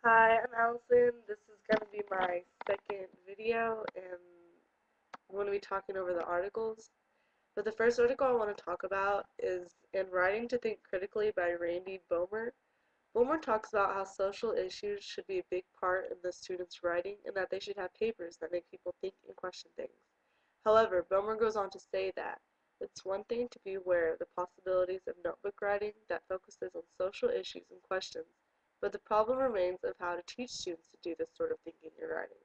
Hi, I'm Allison. This is going to be my second video, and I'm going to be talking over the articles. But the first article I want to talk about is In Writing to Think Critically by Randy Bomer. Bomer talks about how social issues should be a big part in the students' writing and that they should have papers that make people think and question things. However, Bomer goes on to say that it's one thing to be aware of the possibilities of notebook writing that focuses on social issues and questions, but the problem remains of how to teach students to do this sort of thinking and writing.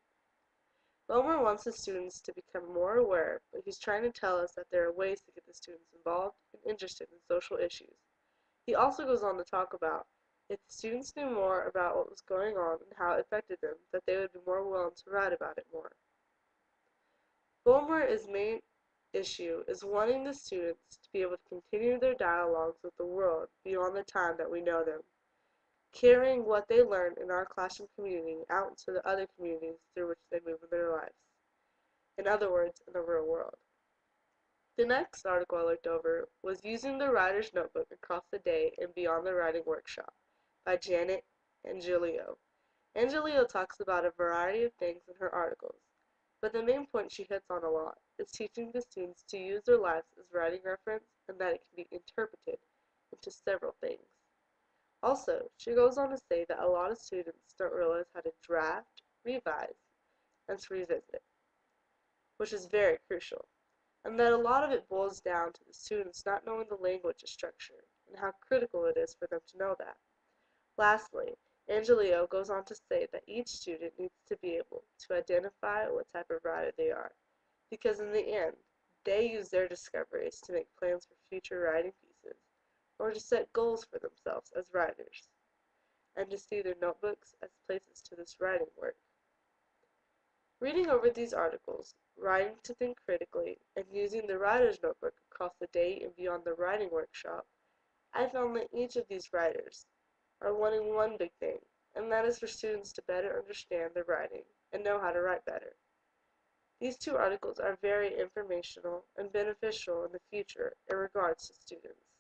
Bomer wants his students to become more aware, but he's trying to tell us that there are ways to get the students involved and interested in social issues. He also goes on to talk about if the students knew more about what was going on and how it affected them, that they would be more willing to write about it more. Bulmer's main issue is wanting the students to be able to continue their dialogues with the world beyond the time that we know them, carrying what they learn in our classroom community out into the other communities through which they move in their lives. In other words, in the real world. The next article I looked over was Using the Writer's Notebook Across the Day and Beyond the Writing Workshop by Janet Angelillo. Angelillo talks about a variety of things in her articles, but the main point she hits on a lot is teaching the students to use their lives as writing reference and that it can be interpreted into several things. Also, she goes on to say that a lot of students don't realize how to draft, revise, and to revisit, which is very crucial, and that a lot of it boils down to the students not knowing the language structure and how critical it is for them to know that. Lastly, Angelillo goes on to say that each student needs to be able to identify what type of writer they are, because in the end, they use their discoveries to make plans for future writing pieces, or to set goals for themselves as writers, and to see their notebooks as places to this writing work. Reading over these articles, writing to think critically, and using the writer's notebook across the day and beyond the writing workshop, I found that each of these writers are wanting one big thing, and that is for students to better understand their writing and know how to write better. These two articles are very informational and beneficial in the future in regards to students.